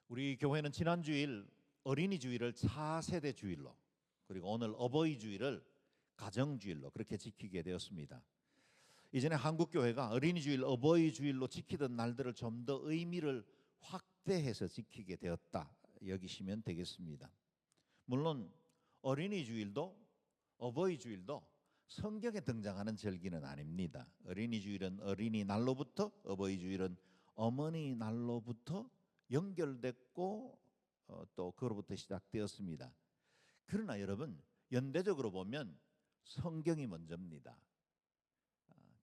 우리 교회는 지난 주일 어린이 주일을 차세대 주일로, 그리고 오늘 어버이 주일을 가정 주일로 그렇게 지키게 되었습니다. 이전에 한국 교회가 어린이 주일, 어버이 주일로 지키던 날들을 좀 더 의미를 확대해서 지키게 되었다 여기시면 되겠습니다. 물론 어린이 주일도 어버이 주일도 성경에 등장하는 절기는 아닙니다. 어린이 주일은 어린이날로부터, 어버이 주일은 어머니날로부터 연결됐고 또 그로부터 시작되었습니다. 그러나 여러분, 연대적으로 보면 성경이 먼저입니다.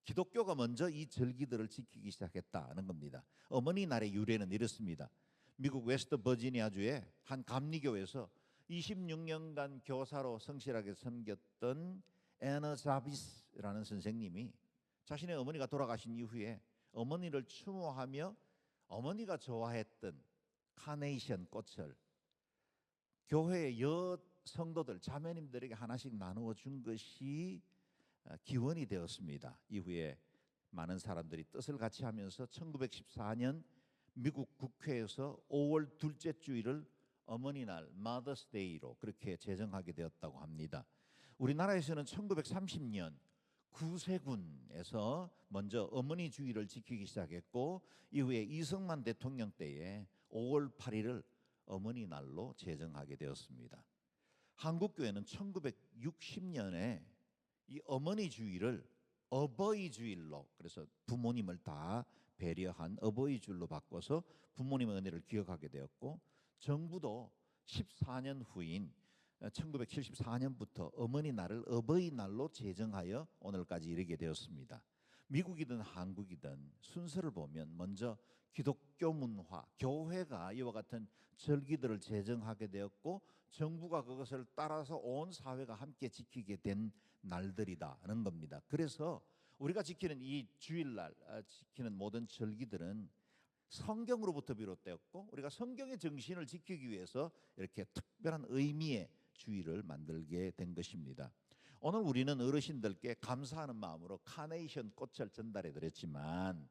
기독교가 먼저 이 절기들을 지키기 시작했다는 겁니다. 어머니날의 유래는 이렇습니다. 미국 웨스트 버지니아주의 한 감리교에서 26년간 교사로 성실하게 섬겼던 애너 자비스라는 선생님이 자신의 어머니가 돌아가신 이후에 어머니를 추모하며 어머니가 좋아했던 카네이션 꽃을 교회의 여성도들, 자매님들에게 하나씩 나누어 준 것이 기원이 되었습니다. 이후에 많은 사람들이 뜻을 같이 하면서 1914년 미국 국회에서 5월 둘째 주일을 어머니날, Mother's Day로 그렇게 제정하게 되었다고 합니다. 우리나라에서는 1930년 구세군에서 먼저 어머니 주일을 지키기 시작했고, 이후에 이승만 대통령 때에 5월 8일을 어머니날로 제정하게 되었습니다. 한국교회는 1960년에 이 어머니 주일을 어버이 주일로, 그래서 부모님을 다 배려한 어버이 주일로 바꿔서 부모님의 은혜를 기억하게 되었고, 정부도 14년 후인 1974년부터 어머니날을 어버이날로 제정하여 오늘까지 이르게 되었습니다. 미국이든 한국이든 순서를 보면 먼저 기독교 문화, 교회가 이와 같은 절기들을 제정하게 되었고, 정부가 그것을 따라서 온 사회가 함께 지키게 된 날들이다는 겁니다. 그래서 우리가 지키는 이 주일날, 지키는 모든 절기들은 성경으로부터 비롯되었고, 우리가 성경의 정신을 지키기 위해서 이렇게 특별한 의미의 주일을 만들게 된 것입니다. 오늘 우리는 어르신들께 감사하는 마음으로 카네이션 꽃을 전달해 드렸지만,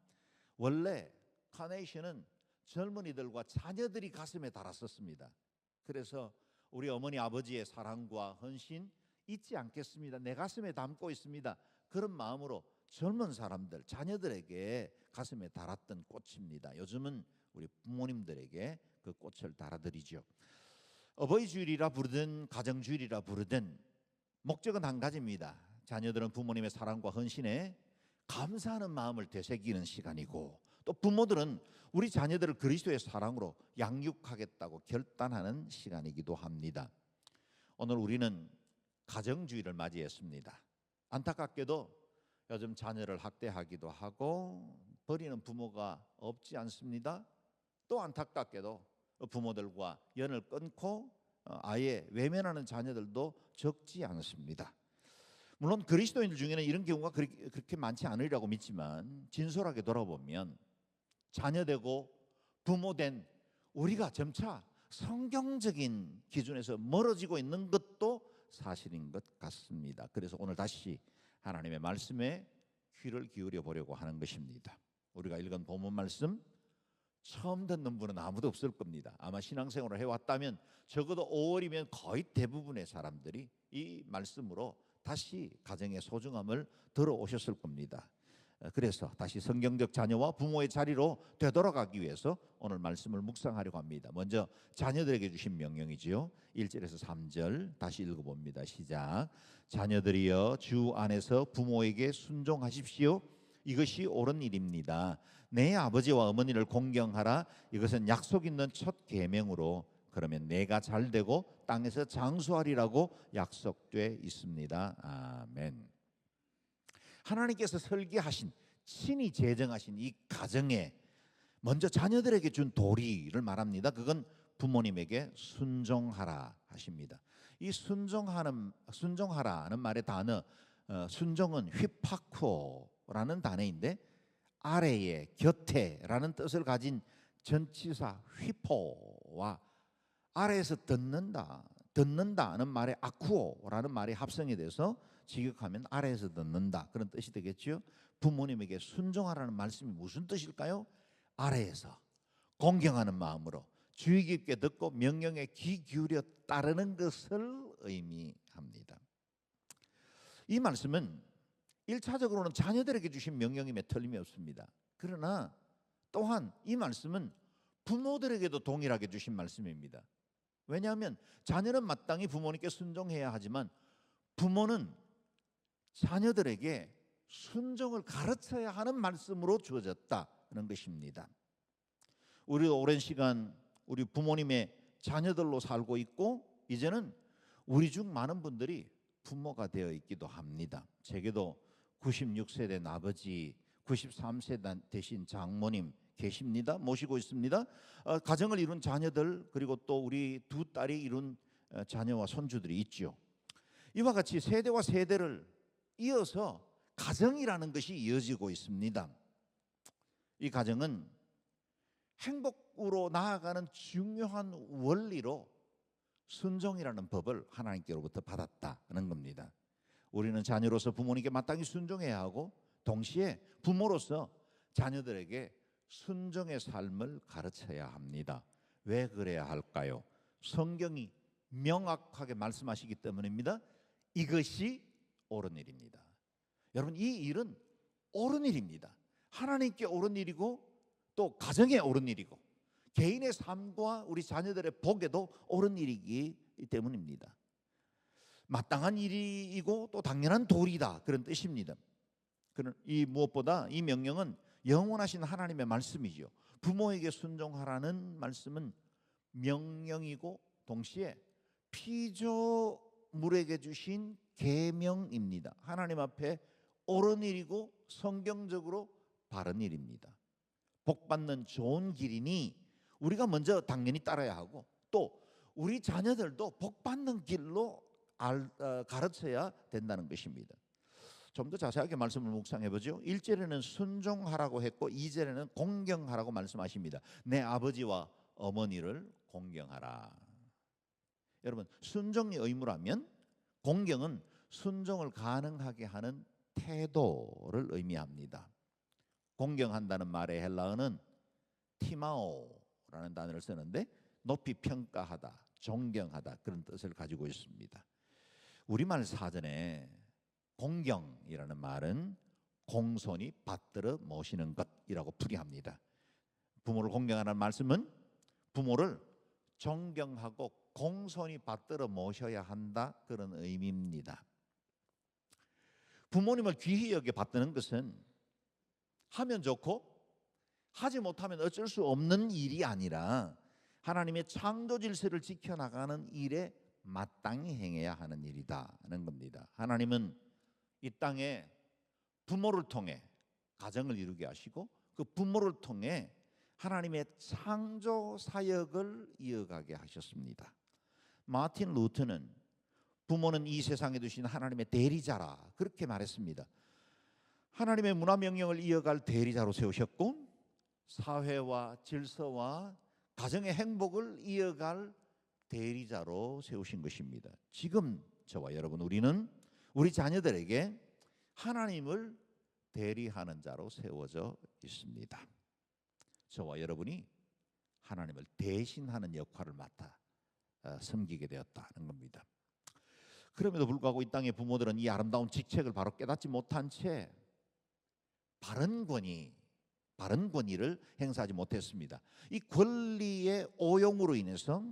원래 카네이션은 젊은이들과 자녀들이 가슴에 달았었습니다. 그래서 우리 어머니 아버지의 사랑과 헌신 잊지 않겠습니다. 내 가슴에 담고 있습니다. 그런 마음으로 젊은 사람들, 자녀들에게 가슴에 달았던 꽃입니다. 요즘은 우리 부모님들에게 그 꽃을 달아드리죠. 어버이 주일이라 부르든 가정주일이라 부르든 목적은 한 가지입니다. 자녀들은 부모님의 사랑과 헌신에 감사하는 마음을 되새기는 시간이고, 또 부모들은 우리 자녀들을 그리스도의 사랑으로 양육하겠다고 결단하는 시간이기도 합니다. 오늘 우리는 가정주일을 맞이했습니다. 안타깝게도 요즘 자녀를 학대하기도 하고 버리는 부모가 없지 않습니다. 또 안타깝게도 부모들과 연을 끊고 아예 외면하는 자녀들도 적지 않습니다. 물론 그리스도인들 중에는 이런 경우가 그렇게 많지 않으리라고 믿지만, 진솔하게 돌아보면 자녀되고 부모된 우리가 점차 성경적인 기준에서 멀어지고 있는 것도 사실인 것 같습니다. 그래서 오늘 다시 하나님의 말씀에 귀를 기울여 보려고 하는 것입니다. 우리가 읽은 본문 말씀 처음 듣는 분은 아무도 없을 겁니다. 아마 신앙생활을 해왔다면 적어도 5월이면 거의 대부분의 사람들이 이 말씀으로 다시 가정의 소중함을 들어오셨을 겁니다. 그래서 다시 성경적 자녀와 부모의 자리로 되돌아가기 위해서 오늘 말씀을 묵상하려고 합니다. 먼저 자녀들에게 주신 명령이지요. 1절에서 3절 다시 읽어봅니다. 시작. 자녀들이여 주 안에서 부모에게 순종하십시오. 이것이 옳은 일입니다. 내 아버지와 어머니를 공경하라. 이것은 약속 있는 첫 계명으로 그러면 내가 잘되고 땅에서 장수하리라고 약속돼 있습니다. 아멘. 하나님께서 설계하신, 친히 제정하신 이 가정에 먼저 자녀들에게 준 도리를 말합니다. 그건 부모님에게 순종하라 하십니다. 이 순종하라는 말의 단어, 순종은 휘파코라는 단어인데 아래에, 곁에라는 뜻을 가진 전치사 휘포와 아래에서 듣는다는 말의 아쿠오라는 말이 합성이 돼서 직역하면 아래에서 듣는다, 그런 뜻이 되겠죠. 부모님에게 순종하라는 말씀이 무슨 뜻일까요? 아래에서 공경하는 마음으로 주의 깊게 듣고 명령에 귀 기울여 따르는 것을 의미합니다. 이 말씀은 1차적으로는 자녀들에게 주신 명령임에 틀림이 없습니다. 그러나 또한 이 말씀은 부모들에게도 동일하게 주신 말씀입니다. 왜냐하면 자녀는 마땅히 부모님께 순종해야 하지만 부모는 자녀들에게 순종을 가르쳐야 하는 말씀으로 주어졌다는 것입니다. 우리도 오랜 시간 우리 부모님의 자녀들로 살고 있고 이제는 우리 중 많은 분들이 부모가 되어 있기도 합니다. 제게도 96세대 아버지, 93세 되신 장모님 계십니다. 모시고 있습니다. 가정을 이룬 자녀들 그리고 또 우리 두 딸이 이룬 자녀와 손주들이 있죠. 이와 같이 세대와 세대를 이어서 가정이라는 것이 이어지고 있습니다. 이 가정은 행복으로 나아가는 중요한 원리로 순종이라는 법을 하나님께로부터 받았다는 겁니다. 우리는 자녀로서 부모님께 마땅히 순종해야 하고 동시에 부모로서 자녀들에게 순종의 삶을 가르쳐야 합니다. 왜 그래야 할까요? 성경이 명확하게 말씀하시기 때문입니다. 이것이 옳은 일입니다. 여러분, 이 일은 옳은 일입니다. 하나님께 옳은 일이고 또 가정에 옳은 일이고 개인의 삶과 우리 자녀들의 복에도 옳은 일이기 때문입니다. 마땅한 일이고 또 당연한 도리다 그런 뜻입니다. 이 무엇보다 이 명령은 영원하신 하나님의 말씀이죠. 부모에게 순종하라는 말씀은 명령이고 동시에 피조물에게 주신 계명입니다. 하나님 앞에 옳은 일이고 성경적으로 바른 일입니다. 복받는 좋은 길이니 우리가 먼저 당연히 따라야 하고 또 우리 자녀들도 복받는 길로 가르쳐야 된다는 것입니다. 좀 더 자세하게 말씀을 묵상해 보죠. 1절에는 순종하라고 했고 2절에는 공경하라고 말씀하십니다. 내 아버지와 어머니를 공경하라. 여러분, 순종이 의무라면 공경은 순종을 가능하게 하는 태도를 의미합니다. 공경한다는 말의 헬라어는 티마오라는 단어를 쓰는데 높이 평가하다, 존경하다 그런 뜻을 가지고 있습니다. 우리말 사전에 공경이라는 말은 공손히 받들어 모시는 것이라고 풀이합니다. 부모를 공경하는 말씀은 부모를 존경하고 공손히 받들어 모셔야 한다 그런 의미입니다. 부모님을 귀히 여겨 받드는 것은 하면 좋고 하지 못하면 어쩔 수 없는 일이 아니라 하나님의 창조 질서를 지켜나가는 일에 마땅히 행해야 하는 일이다는 겁니다. 하나님은 이 땅에 부모를 통해 가정을 이루게 하시고 그 부모를 통해 하나님의 창조 사역을 이어가게 하셨습니다. 마틴 루터는 부모는 이 세상에 두신 하나님의 대리자라 그렇게 말했습니다. 하나님의 문화 명령을 이어갈 대리자로 세우셨고 사회와 질서와 가정의 행복을 이어갈 대리자로 세우신 것입니다. 지금 저와 여러분 우리는 우리 자녀들에게 하나님을 대리하는 자로 세워져 있습니다. 저와 여러분이 하나님을 대신하는 역할을 맡아 섬기게 되었다는 겁니다. 그럼에도 불구하고 이 땅의 부모들은 이 아름다운 직책을 바로 깨닫지 못한 채 바른 권위를 행사하지 못했습니다. 이 권리의 오용으로 인해서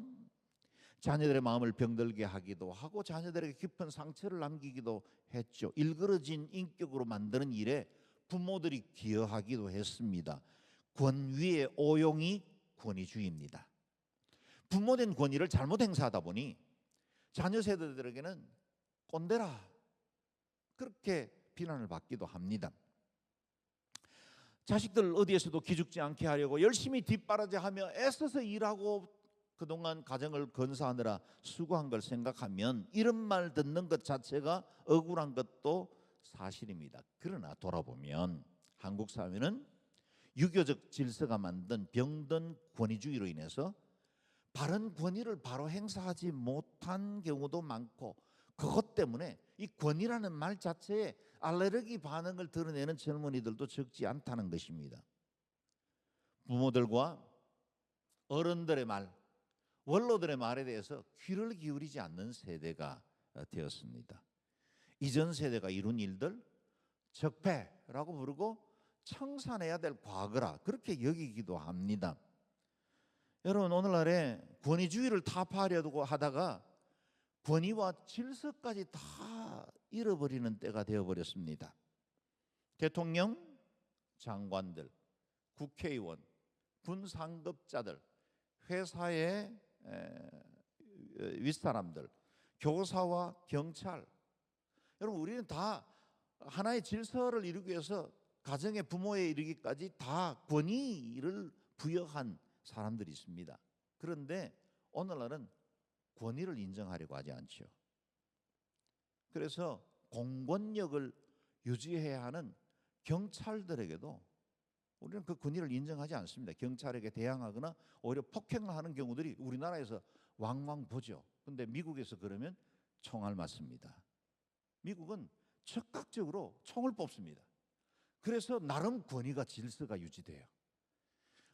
자녀들의 마음을 병들게 하기도 하고 자녀들에게 깊은 상처를 남기기도 했죠. 일그러진 인격으로 만드는 일에 부모들이 기여하기도 했습니다. 권위의 오용이 권위주의입니다. 부모된 권위를 잘못 행사하다 보니 자녀 세대들에게는 꼰대라 그렇게 비난을 받기도 합니다. 자식들 어디에서도 기죽지 않게 하려고 열심히 뒷바라지하며 애써서 일하고 그동안 가정을 건사하느라 수고한 걸 생각하면 이런 말 듣는 것 자체가 억울한 것도 사실입니다. 그러나 돌아보면 한국 사회는 유교적 질서가 만든 병든 권위주의로 인해서 바른 권위를 바로 행사하지 못한 경우도 많고 그것 때문에 이 권위라는 말 자체에 알레르기 반응을 드러내는 젊은이들도 적지 않다는 것입니다. 부모들과 어른들의 말, 원로들의 말에 대해서 귀를 기울이지 않는 세대가 되었습니다. 이전 세대가 이룬 일들 적폐라고 부르고 청산해야 될 과거라 그렇게 여기기도 합니다. 여러분, 오늘날에 권위주의를 타파하려고 하다가 권위와 질서까지 다 잃어버리는 때가 되어버렸습니다. 대통령, 장관들, 국회의원, 군상급자들, 회사의 윗사람들, 교사와 경찰, 여러분, 우리는 다 하나의 질서를 이루기 위해서 가정의 부모에 이르기까지 다 권위를 부여한 사람들이 있습니다. 그런데 오늘날은 권위를 인정하려고 하지 않죠. 그래서 공권력을 유지해야 하는 경찰들에게도 우리는 그 권위를 인정하지 않습니다. 경찰에게 대항하거나 오히려 폭행을 하는 경우들이 우리나라에서 왕왕 보죠. 그런데 미국에서 그러면 총알 맞습니다. 미국은 즉각적으로 총을 뽑습니다. 그래서 나름 권위가 질서가 유지돼요.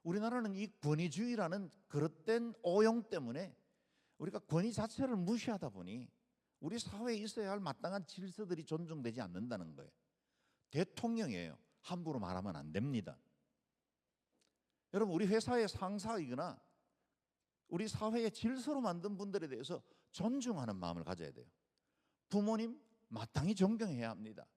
우리나라는 이 권위주의라는 그릇된 오용 때문에 우리가 권위 자체를 무시하다 보니 우리 사회에 있어야 할 마땅한 질서들이 존중되지 않는다는 거예요. 대통령이에요. 함부로 말하면 안 됩니다. 여러분, 우리 회사의 상사이거나 우리 사회의 질서로 만든 분들에 대해서 존중하는 마음을 가져야 돼요. 부모님 마땅히 존경해야 합니다.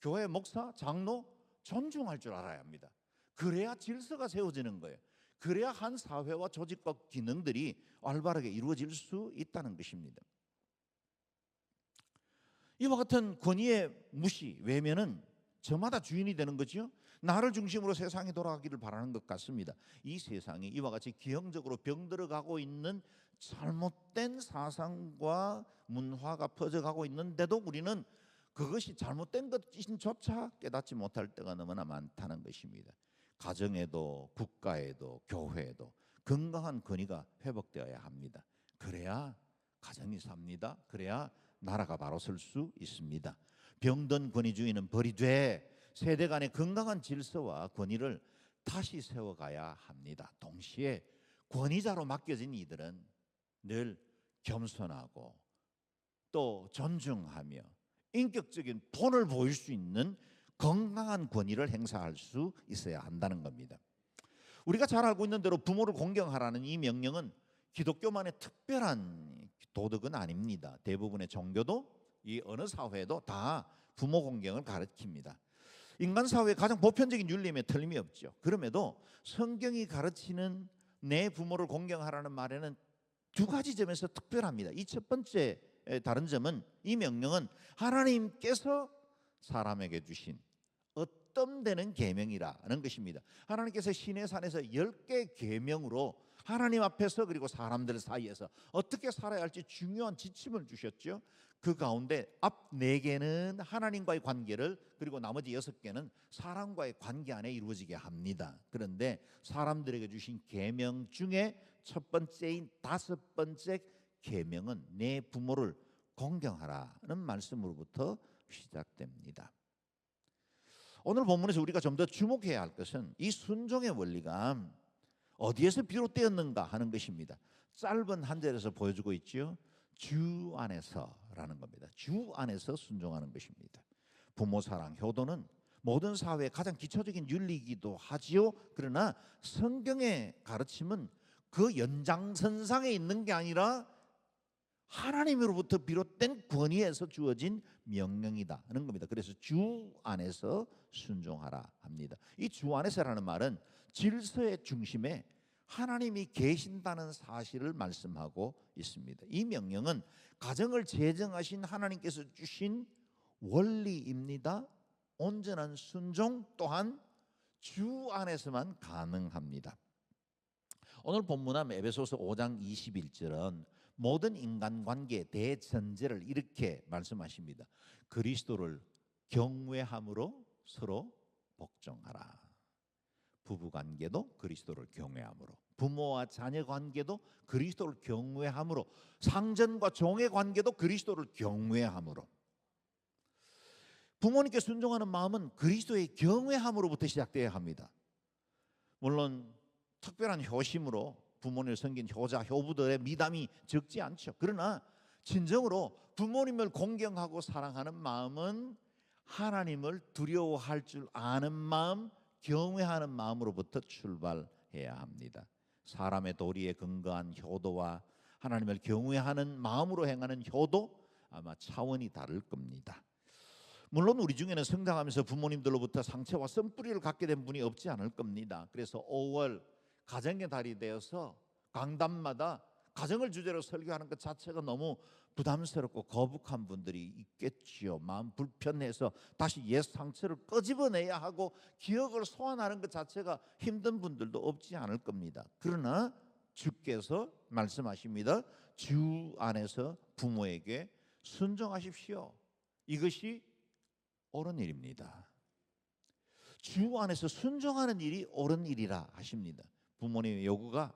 교회 목사, 장로 존중할 줄 알아야 합니다. 그래야 질서가 세워지는 거예요. 그래야 한 사회와 조직과 기능들이 활발하게 이루어질 수 있다는 것입니다. 이와 같은 권위의 무시, 외면은 저마다 주인이 되는 거죠. 나를 중심으로 세상이 돌아가기를 바라는 것 같습니다. 이 세상이 이와 같이 기형적으로 병들어가고 있는 잘못된 사상과 문화가 퍼져가고 있는데도 우리는 그것이 잘못된 것조차 깨닫지 못할 때가 너무나 많다는 것입니다. 가정에도 국가에도 교회에도 건강한 권위가 회복되어야 합니다. 그래야 가정이 삽니다. 그래야 나라가 바로 설 수 있습니다. 병든 권위주의는 버리되 세대 간의 건강한 질서와 권위를 다시 세워가야 합니다. 동시에 권위자로 맡겨진 이들은 늘 겸손하고 또 존중하며 인격적인 본을 보일 수 있는 건강한 권위를 행사할 수 있어야 한다는 겁니다. 우리가 잘 알고 있는 대로 부모를 공경하라는 이 명령은 기독교만의 특별한 도덕은 아닙니다. 대부분의 종교도 이 어느 사회도 다 부모 공경을 가르칩니다. 인간 사회의 가장 보편적인 윤리임에 틀림이 없죠. 그럼에도 성경이 가르치는 내 부모를 공경하라는 말에는 두 가지 점에서 특별합니다. 이 첫 번째 다른 점은 이 명령은 하나님께서 사람에게 주신 어떤 되는 계명이라는 것입니다. 하나님께서 시내산에서 10개 계명으로 하나님 앞에서 그리고 사람들 사이에서 어떻게 살아야 할지 중요한 지침을 주셨죠. 그 가운데 앞 4개는 하나님과의 관계를, 그리고 나머지 6개는 사람과의 관계 안에 이루어지게 합니다. 그런데 사람들에게 주신 계명 중에 첫 번째인 5번째 계명은 내 부모를 공경하라는 말씀으로부터 시작됩니다. 오늘 본문에서 우리가 좀 더 주목해야 할 것은 이 순종의 원리가 어디에서 비롯되었는가 하는 것입니다. 짧은 한 절에서 보여주고 있죠. 주 안에서라는 겁니다. 주 안에서 순종하는 것입니다. 부모 사랑, 효도는 모든 사회의 가장 기초적인 윤리이기도 하지요. 그러나 성경의 가르침은 그 연장선상에 있는 게 아니라 하나님으로부터 비롯된 권위에서 주어진 명령이다 하는 겁니다. 그래서 주 안에서 순종하라 합니다. 이 주 안에서라는 말은 질서의 중심에 하나님이 계신다는 사실을 말씀하고 있습니다. 이 명령은 가정을 제정하신 하나님께서 주신 원리입니다. 온전한 순종 또한 주 안에서만 가능합니다. 오늘 본문은 에베소서 5장 21절은 모든 인간관계의 대전제를 이렇게 말씀하십니다. 그리스도를 경외함으로 서로 복종하라. 부부관계도 그리스도를 경외함으로, 부모와 자녀관계도 그리스도를 경외함으로, 상전과 종의 관계도 그리스도를 경외함으로. 부모님께 순종하는 마음은 그리스도의 경외함으로부터 시작되어야 합니다. 물론 특별한 효심으로 부모님을 섬긴 효자, 효부들의 미담이 적지 않죠. 그러나 진정으로 부모님을 공경하고 사랑하는 마음은 하나님을 두려워할 줄 아는 마음, 경외하는 마음으로부터 출발해야 합니다. 사람의 도리에 근거한 효도와 하나님을 경외하는 마음으로 행하는 효도, 아마 차원이 다를 겁니다. 물론 우리 중에는 성장하면서 부모님들로부터 상처와 쓴뿌리를 갖게 된 분이 없지 않을 겁니다. 그래서 5월 가정의 달이 되어서 강단마다 가정을 주제로 설교하는 것 자체가 너무 부담스럽고 거북한 분들이 있겠지요. 마음 불편해서 다시 옛 상처를 끄집어내야 하고 기억을 소환하는 것 자체가 힘든 분들도 없지 않을 겁니다. 그러나 주께서 말씀하십니다. 주 안에서 부모에게 순종하십시오. 이것이 옳은 일입니다. 주 안에서 순종하는 일이 옳은 일이라 하십니다. 부모님의 요구가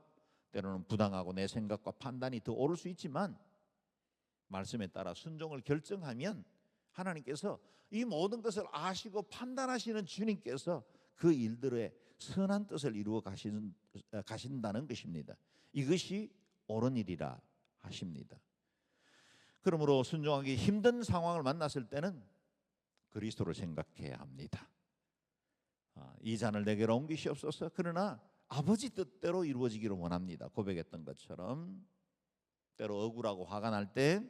때로는 부당하고 내 생각과 판단이 더 옳을 수 있지만 말씀에 따라 순종을 결정하면 하나님께서 이 모든 것을 아시고 판단하시는 주님께서 그 일들의 선한 뜻을 이루어 가신다는 것입니다. 이것이 옳은 일이라 하십니다. 그러므로 순종하기 힘든 상황을 만났을 때는 그리스도를 생각해야 합니다. 이 잔을 내게로 옮기시옵소서. 그러나 아버지 뜻대로 이루어지기를 원합니다. 고백했던 것처럼 때로 억울하고 화가 날 때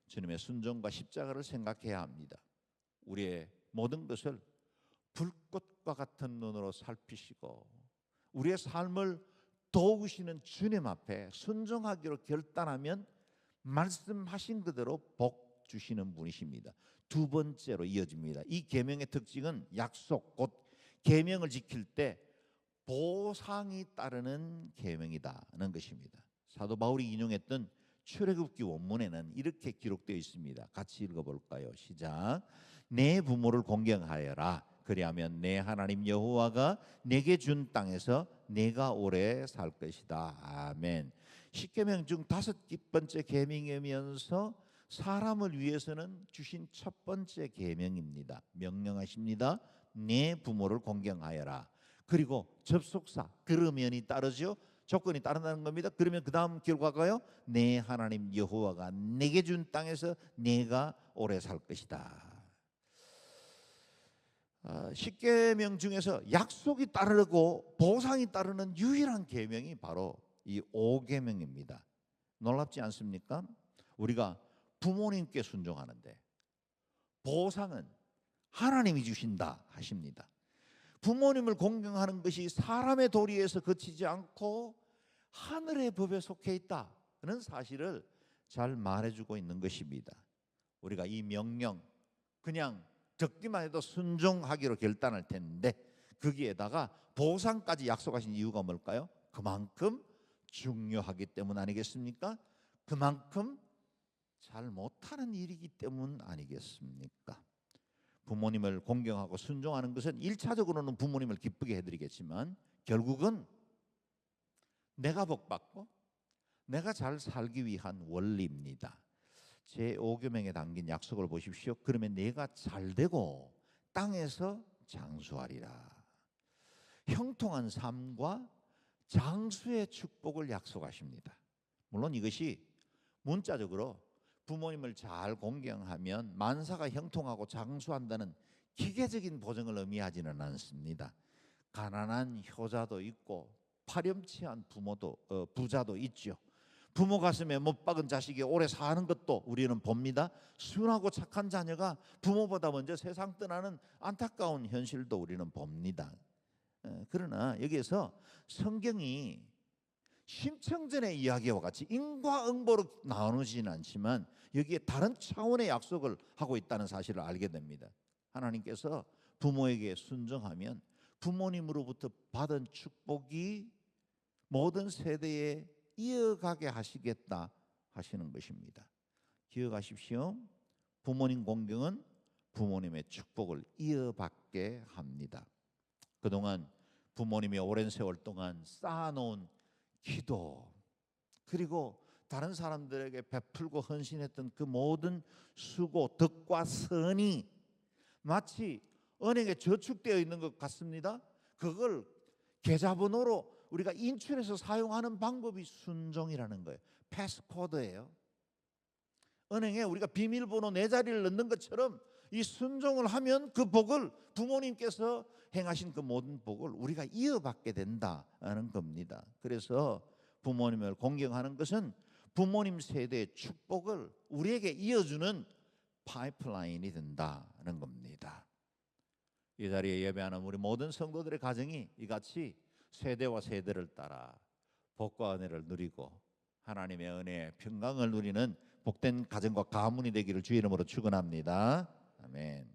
주님의 순종과 십자가를 생각해야 합니다. 우리의 모든 것을 불꽃과 같은 눈으로 살피시고 우리의 삶을 도우시는 주님 앞에 순종하기로 결단하면 말씀하신 그대로 복 주시는 분이십니다. 두 번째로 이어집니다. 이 계명의 특징은 약속, 곧 계명을 지킬 때 보상이 따르는 계명이다는 것입니다. 사도 바울이 인용했던 출애굽기 원문에는 이렇게 기록되어 있습니다. 같이 읽어볼까요? 시작. 내 부모를 공경하여라. 그리하면 내 하나님 여호와가 내게 준 땅에서 내가 오래 살 것이다. 아멘. 10계명 중 5번째 계명이면서 사람을 위해서는 주신 첫 번째 계명입니다. 명령하십니다. 내 부모를 공경하여라. 그리고 접속사 그러면이 따르죠. 조건이 따른다는 겁니다. 그러면 그 다음 결과가요. 내 하나님 여호와가 내게 준 땅에서 내가 오래 살 것이다. 10계명 중에서 약속이 따르고 보상이 따르는 유일한 계명이 바로 이 5계명입니다. 놀랍지 않습니까? 우리가 부모님께 순종하는데 보상은 하나님이 주신다 하십니다. 부모님을 공경하는 것이 사람의 도리에서 그치지 않고 하늘의 법에 속해 있다는 사실을 잘 말해주고 있는 것입니다. 우리가 이 명령 그냥 듣기만 해도 순종하기로 결단할 텐데 거기에다가 보상까지 약속하신 이유가 뭘까요? 그만큼 중요하기 때문 아니겠습니까? 그만큼 잘 못하는 일이기 때문 아니겠습니까? 부모님을 공경하고 순종하는 것은 1차적으로는 부모님을 기쁘게 해드리겠지만 결국은 내가 복받고 내가 잘 살기 위한 원리입니다. 제5계명에 담긴 약속을 보십시오. 그러면 내가 잘되고 땅에서 장수하리라. 형통한 삶과 장수의 축복을 약속하십니다. 물론 이것이 문자적으로 부모님을 잘 공경하면 만사가 형통하고 장수한다는 기계적인 보증을 의미하지는 않습니다. 가난한 효자도 있고 파렴치한 부자도 있죠. 부모 가슴에 못 박은 자식이 오래 사는 것도 우리는 봅니다. 순하고 착한 자녀가 부모보다 먼저 세상 떠나는 안타까운 현실도 우리는 봅니다. 그러나 여기에서 성경이 심청전의 이야기와 같이 인과응보로 나누지는 않지만 여기에 다른 차원의 약속을 하고 있다는 사실을 알게 됩니다. 하나님께서 부모에게 순종하면 부모님으로부터 받은 축복이 모든 세대에 이어가게 하시겠다 하시는 것입니다. 기억하십시오. 부모님 공경은 부모님의 축복을 이어받게 합니다. 그동안 부모님이 오랜 세월 동안 쌓아놓은 기도 그리고 다른 사람들에게 베풀고 헌신했던 그 모든 수고, 덕과 선이 마치 은행에 저축되어 있는 것 같습니다. 그걸 계좌번호로 우리가 인출해서 사용하는 방법이 순종이라는 거예요. 패스코드예요. 은행에 우리가 비밀번호 4자리를 넣는 것처럼 이 순종을 하면 그 복을, 부모님께서 행하신 그 모든 복을 우리가 이어받게 된다는 겁니다. 그래서 부모님을 공경하는 것은 부모님 세대의 축복을 우리에게 이어주는 파이프라인이 된다는 겁니다. 이 자리에 예배하는 우리 모든 성도들의 가정이 이같이 세대와 세대를 따라 복과 은혜를 누리고 하나님의 은혜의 평강을 누리는 복된 가정과 가문이 되기를 주의 이름으로 축원합니다. 아멘.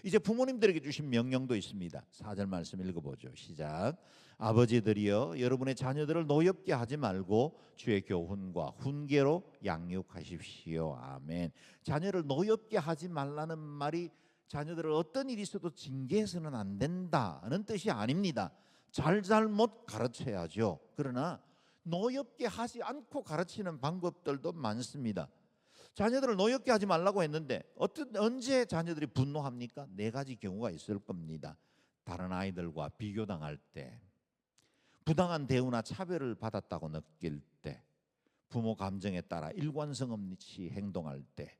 이제 부모님들에게 주신 명령도 있습니다. 4절 말씀 읽어보죠. 시작. 아버지들이여 여러분의 자녀들을 노엽게 하지 말고 주의 교훈과 훈계로 양육하십시오. 아멘. 자녀를 노엽게 하지 말라는 말이 자녀들을 어떤 일이 있어도 징계해서는 안 된다는 뜻이 아닙니다. 잘잘못 가르쳐야죠. 그러나 노엽게 하지 않고 가르치는 방법들도 많습니다. 자녀들을 노엽게 하지 말라고 했는데 언제 자녀들이 분노합니까? 4가지 경우가 있을 겁니다. 다른 아이들과 비교당할 때, 부당한 대우나 차별을 받았다고 느낄 때, 부모 감정에 따라 일관성 없이 행동할 때,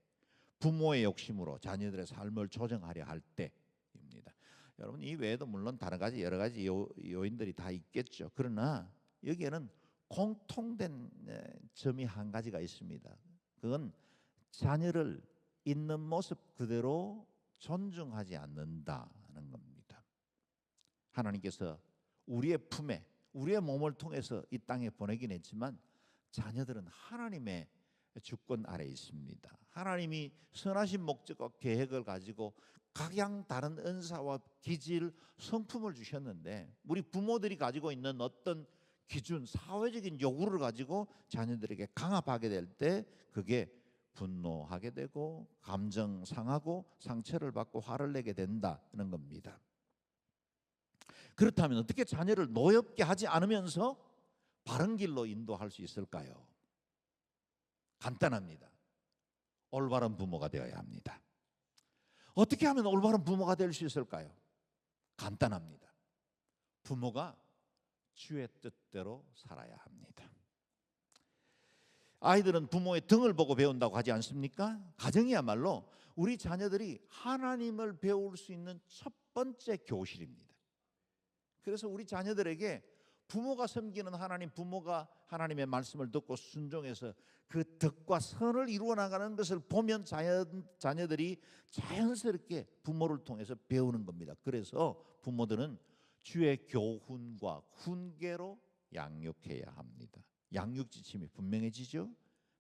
부모의 욕심으로 자녀들의 삶을 조정하려 할 때입니다. 여러분, 이 외에도 물론 다른 가지 여러 가지 요인들이 다 있겠죠. 그러나 여기에는 공통된 점이 한 가지가 있습니다. 그건 자녀를 있는 모습 그대로 존중하지 않는다는 겁니다. 하나님께서 우리의 품에, 우리의 몸을 통해서 이 땅에 보내긴 했지만 자녀들은 하나님의 주권 아래에 있습니다. 하나님이 선하신 목적과 계획을 가지고 각양 다른 은사와 기질, 성품을 주셨는데 우리 부모들이 가지고 있는 어떤 기준, 사회적인 요구를 가지고 자녀들에게 강압하게 될 때 그게 분노하게 되고 감정 상하고 상처를 받고 화를 내게 된다는 겁니다. 그렇다면 어떻게 자녀를 노엽게 하지 않으면서 바른 길로 인도할 수 있을까요? 간단합니다. 올바른 부모가 되어야 합니다. 어떻게 하면 올바른 부모가 될 수 있을까요? 간단합니다. 부모가 주의 뜻대로 살아야 합니다. 아이들은 부모의 등을 보고 배운다고 하지 않습니까? 가정이야말로 우리 자녀들이 하나님을 배울 수 있는 첫 번째 교실입니다. 그래서 우리 자녀들에게 부모가 섬기는 하나님, 부모가 하나님의 말씀을 듣고 순종해서 그 덕과 선을 이루어 나가는 것을 보면 자녀들이 자연스럽게 부모를 통해서 배우는 겁니다. 그래서 부모들은 주의 교훈과 훈계로 양육해야 합니다. 양육 지침이 분명해지죠.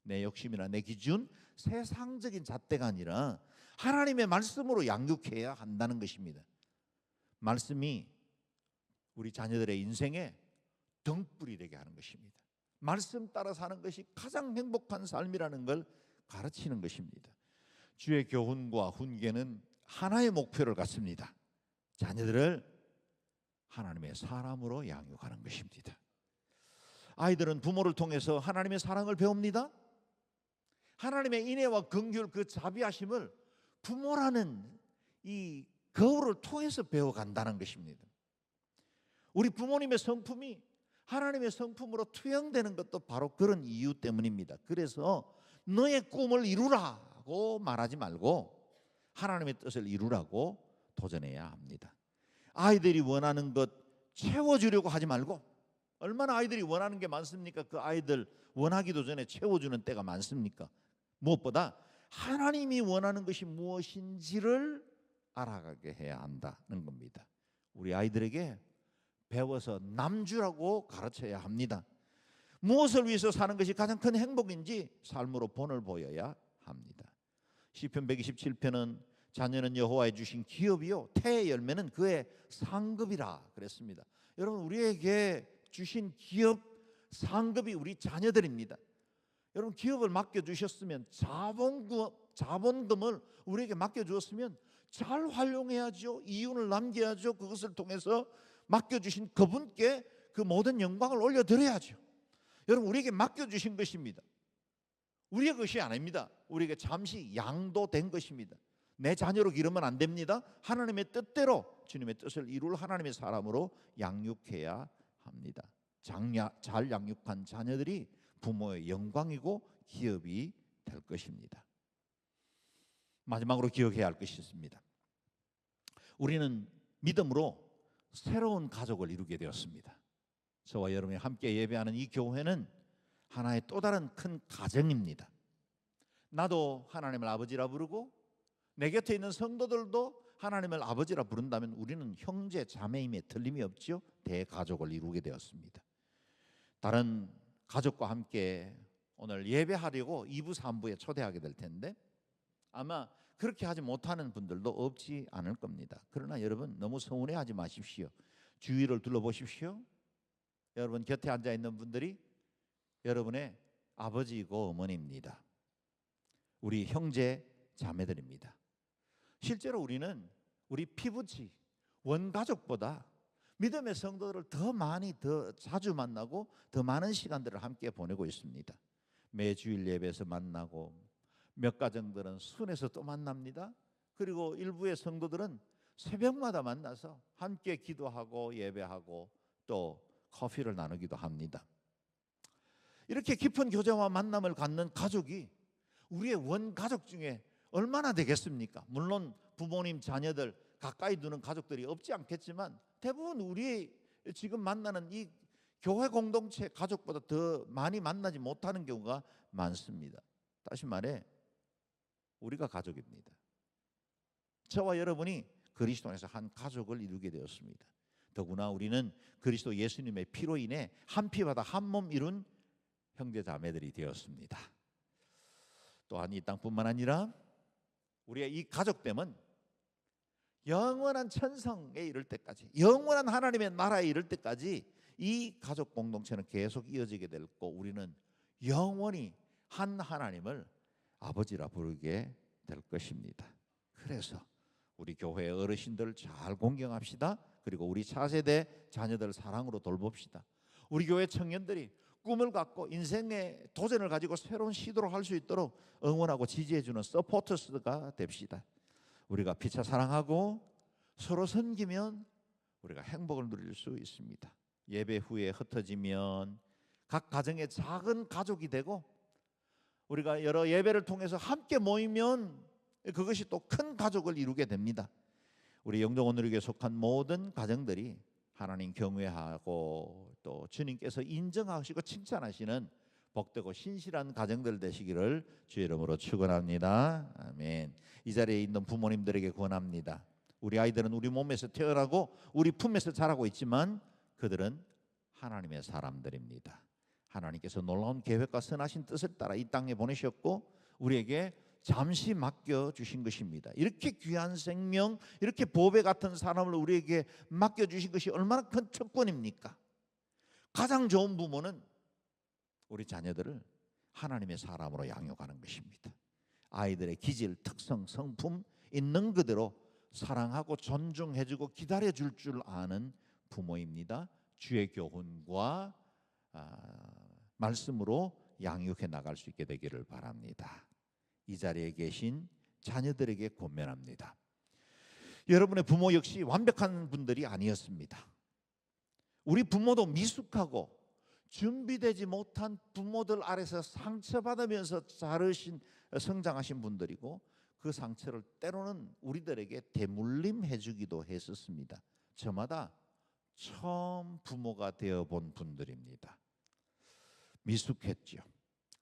내 욕심이나 내 기준, 세상적인 잣대가 아니라 하나님의 말씀으로 양육해야 한다는 것입니다. 말씀이 우리 자녀들의 인생에 등불이 되게 하는 것입니다. 말씀 따라 사는 것이 가장 행복한 삶이라는 걸 가르치는 것입니다. 주의 교훈과 훈계는 하나의 목표를 갖습니다. 자녀들을 하나님의 사람으로 양육하는 것입니다. 아이들은 부모를 통해서 하나님의 사랑을 배웁니다. 하나님의 인애와 긍휼, 그 자비하심을 부모라는 이 거울을 통해서 배워간다는 것입니다. 우리 부모님의 성품이 하나님의 성품으로 투영되는 것도 바로 그런 이유 때문입니다. 그래서 너의 꿈을 이루라고 말하지 말고 하나님의 뜻을 이루라고 도전해야 합니다. 아이들이 원하는 것 채워주려고 하지 말고, 얼마나 아이들이 원하는 게 많습니까? 그 아이들 원하기도 전에 채워주는 때가 많습니까? 무엇보다 하나님이 원하는 것이 무엇인지를 알아가게 해야 한다는 겁니다. 우리 아이들에게 배워서 남주라고 가르쳐야 합니다. 무엇을 위해서 사는 것이 가장 큰 행복인지 삶으로 본을 보여야 합니다. 시편 127편은 자녀는 여호와의 주신 기업이요 태의 열매는 그의 상급이라 그랬습니다. 여러분, 우리에게 주신 기업, 상급이 우리 자녀들입니다. 여러분, 기업을 맡겨주셨으면 자본금을 우리에게 맡겨주었으면 잘 활용해야죠. 이윤을 남겨야죠. 그것을 통해서 맡겨주신 그분께 그 모든 영광을 올려드려야죠. 여러분, 우리에게 맡겨주신 것입니다. 우리의 것이 아닙니다. 우리에게 잠시 양도된 것입니다. 내 자녀로 기르면 안 됩니다. 하나님의 뜻대로 주님의 뜻을 이룰 하나님의 사람으로 양육해야 합니다. 잘 양육한 자녀들이 부모의 영광이고 기업이 될 것입니다. 마지막으로 기억해야 할 것이 있습니다. 우리는 믿음으로 새로운 가족을 이루게 되었습니다. 저와 여러분이 함께 예배하는 이 교회는 하나의 또 다른 큰 가정입니다. 나도 하나님을 아버지라 부르고 내 곁에 있는 성도들도 하나님을 아버지라 부른다면 우리는 형제 자매임에 틀림이 없지요. 대가족을 이루게 되었습니다. 다른 가족과 함께 오늘 예배하려고 2부 3부에 초대하게 될 텐데 아마 그렇게 하지 못하는 분들도 없지 않을 겁니다. 그러나 여러분 너무 서운해하지 마십시오. 주위를 둘러보십시오. 여러분 곁에 앉아 있는 분들이 여러분의 아버지이고 어머니입니다. 우리 형제 자매들입니다. 실제로 우리는 우리 피부치 원가족보다 믿음의 성도들을 더 자주 만나고 더 많은 시간들을 함께 보내고 있습니다. 매주일 예배에서 만나고 몇 가정들은 순회에서 또 만납니다. 그리고 일부의 성도들은 새벽마다 만나서 함께 기도하고 예배하고 또 커피를 나누기도 합니다. 이렇게 깊은 교제와 만남을 갖는 가족이 우리의 원가족 중에 얼마나 되겠습니까? 물론 부모님, 자녀들 가까이 두는 가족들이 없지 않겠지만 대부분 우리 지금 만나는 이 교회 공동체 가족보다 더 많이 만나지 못하는 경우가 많습니다. 다시 말해 우리가 가족입니다. 저와 여러분이 그리스도 안에서 한 가족을 이루게 되었습니다. 더구나 우리는 그리스도 예수님의 피로 인해 한 피바다 한 몸 이룬 형제 자매들이 되었습니다. 또한 이 땅뿐만 아니라 우리의 이 가족됨은 영원한 천성에 이를 때까지, 영원한 하나님의 나라에 이를 때까지 이 가족 공동체는 계속 이어지게 될 거고 우리는 영원히 한 하나님을 아버지라 부르게 될 것입니다. 그래서 우리 교회 어르신들 잘 공경합시다. 그리고 우리 차세대 자녀들 사랑으로 돌봅시다. 우리 교회 청년들이 꿈을 갖고 인생의 도전을 가지고 새로운 시도를 할 수 있도록 응원하고 지지해주는 서포터스가 됩시다. 우리가 피차 사랑하고 서로 섬기면 우리가 행복을 누릴 수 있습니다. 예배 후에 흩어지면 각 가정의 작은 가족이 되고 우리가 여러 예배를 통해서 함께 모이면 그것이 또 큰 가족을 이루게 됩니다. 우리 영종원누리교에 속한 모든 가정들이 하나님 경외하고 또 주님께서 인정하시고 칭찬하시는 복되고 신실한 가정들 되시기를 주의 이름으로 축원합니다. 아멘. 이 자리에 있는 부모님들에게 권합니다. 우리 아이들은 우리 몸에서 태어나고 우리 품에서 자라고 있지만 그들은 하나님의 사람들입니다. 하나님께서 놀라운 계획과 선하신 뜻을 따라 이 땅에 보내셨고 우리에게 잠시 맡겨주신 것입니다. 이렇게 귀한 생명, 이렇게 보배 같은 사람을 우리에게 맡겨주신 것이 얼마나 큰 특권입니까? 가장 좋은 부모는 우리 자녀들을 하나님의 사람으로 양육하는 것입니다. 아이들의 기질, 특성, 성품 있는 그대로 사랑하고 존중해주고 기다려줄 줄 아는 부모입니다. 주의 교훈과 말씀으로 양육해 나갈 수 있게 되기를 바랍니다. 이 자리에 계신 자녀들에게 권면합니다. 여러분의 부모 역시 완벽한 분들이 아니었습니다. 우리 부모도 미숙하고 준비되지 못한 부모들 아래서 상처받으면서 자르신 성장하신 분들이고 그 상처를 때로는 우리들에게 대물림해 주기도 했었습니다. 저마다 처음 부모가 되어본 분들입니다. 미숙했죠.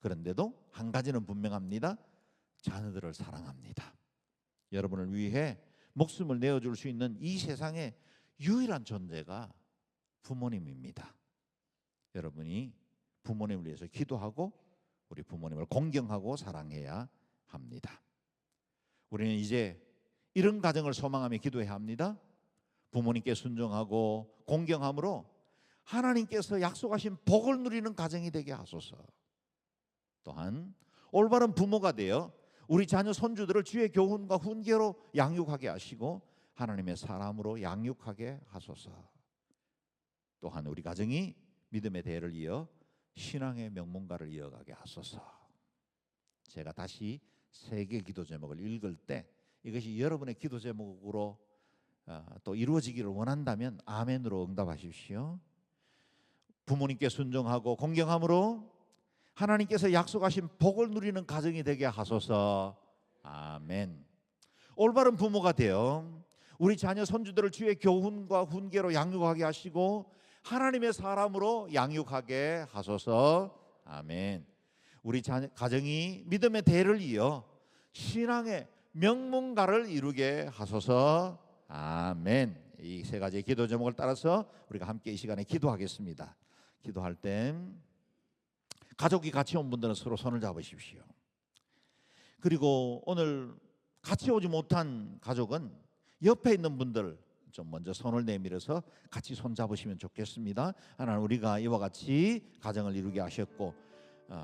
그런데도 한 가지는 분명합니다. 자녀들을 사랑합니다. 여러분을 위해 목숨을 내어줄 수 있는 이 세상의 유일한 존재가 부모님입니다. 여러분이 부모님을 위해서 기도하고 우리 부모님을 공경하고 사랑해야 합니다. 우리는 이제 이런 가정을 소망하며 기도해야 합니다. 부모님께 순종하고 공경함으로 하나님께서 약속하신 복을 누리는 가정이 되게 하소서. 또한 올바른 부모가 되어 우리 자녀 손주들을 주의 교훈과 훈계로 양육하게 하시고 하나님의 사람으로 양육하게 하소서. 또한 우리 가정이 믿음의 대를 이어 신앙의 명문가를 이어가게 하소서. 제가 다시 세 개 기도 제목을 읽을 때 이것이 여러분의 기도 제목으로 또 이루어지기를 원한다면 아멘으로 응답하십시오. 부모님께 순종하고 공경함으로 하나님께서 약속하신 복을 누리는 가정이 되게 하소서. 아멘. 올바른 부모가 되어 우리 자녀 손주들을 주의 교훈과 훈계로 양육하게 하시고 하나님의 사람으로 양육하게 하소서. 아멘. 우리 가정이 믿음의 대를 이어 신앙의 명문가를 이루게 하소서. 아멘. 이 세 가지의 기도 제목을 따라서 우리가 함께 이 시간에 기도하겠습니다. 기도할 때 가족이 같이 온 분들은 서로 손을 잡으십시오. 그리고 오늘 같이 오지 못한 가족은 옆에 있는 분들 좀 먼저 손을 내밀어서 같이 손 잡으시면 좋겠습니다. 하나님, 우리가 이와 같이 가정을 이루게 하셨고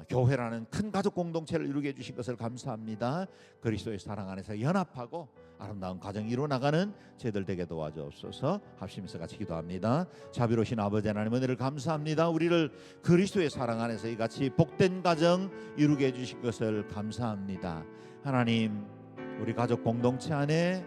교회라는 큰 가족 공동체를 이루게 해주신 것을 감사합니다. 그리스도의 사랑 안에서 연합하고 아름다운 가정 이루어나가는 저희들 되게 도와주옵소서. 합심해서 같이 기도합니다. 자비로우신 아버지 하나님, 은혜를 감사합니다. 우리를 그리스도의 사랑 안에서 이같이 복된 가정 이루게 해주신 것을 감사합니다. 하나님, 우리 가족 공동체 안에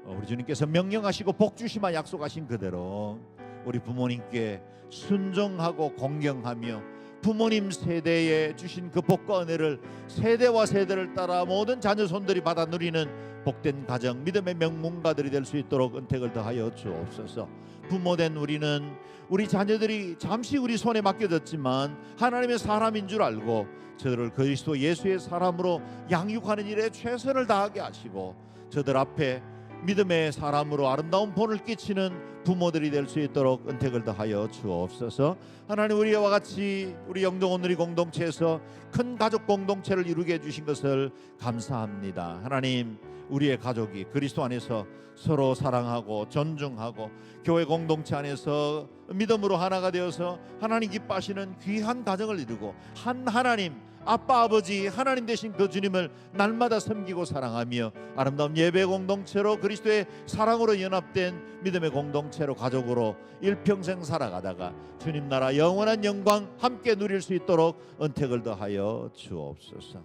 우리 주님께서 명령하시고 복 주시마 약속하신 그대로 우리 부모님께 순종하고 공경하며 부모님 세대에 주신 그 복과 은혜를 세대와 세대를 따라 모든 자녀손들이 받아 누리는 복된 가정, 믿음의 명문가들이 될 수 있도록 은택을 더하여 주옵소서. 부모된 우리는 우리 자녀들이 잠시 우리 손에 맡겨졌지만 하나님의 사람인 줄 알고 저들을 그리스도 예수의 사람으로 양육하는 일에 최선을 다하게 하시고 저들 앞에 믿음의 사람으로 아름다운 본을 끼치는 부모들이 될 수 있도록 은택을 더하여 주옵소서. 하나님, 우리와 같이 우리 영동원 누리 공동체에서 큰 가족 공동체를 이루게 해주신 것을 감사합니다. 하나님, 우리의 가족이 그리스도 안에서 서로 사랑하고 존중하고 교회 공동체 안에서 믿음으로 하나가 되어서 하나님 기뻐하시는 귀한 가정을 이루고 한 하나님, 아빠 아버지 하나님 되신 그 주님을 날마다 섬기고 사랑하며 아름다운 예배 공동체로 그리스도의 사랑으로 연합된 믿음의 공동체로 가족으로 일평생 살아가다가 주님 나라 영원한 영광 함께 누릴 수 있도록 은택을 더하여 주옵소서.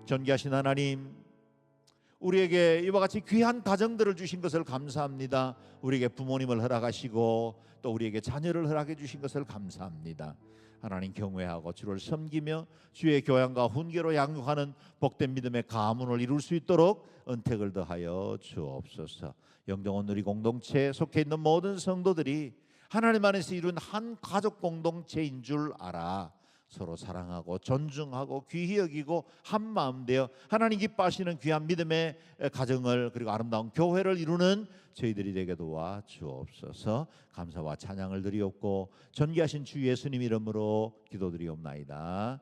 존귀하신 하나님, 우리에게 이와 같이 귀한 가정들을 주신 것을 감사합니다. 우리에게 부모님을 허락하시고 또 우리에게 자녀를 허락해 주신 것을 감사합니다. 하나님 경외하고 주를 섬기며 주의 교양과 훈계로 양육하는 복된 믿음의 가문을 이룰 수 있도록 은택을 더하여 주옵소서. 영동원 누리 공동체에 속해 있는 모든 성도들이 하나님 안에서 이룬 한 가족 공동체인 줄 알아 서로 사랑하고 존중하고 귀히 여기고 한 마음 되어 하나님 기뻐하시는 귀한 믿음의 가정을 그리고 아름다운 교회를 이루는 저희들이 되게 도와 주옵소서. 감사와 찬양을 드리옵고 존귀하신 주 예수님 이름으로 기도드리옵나이다.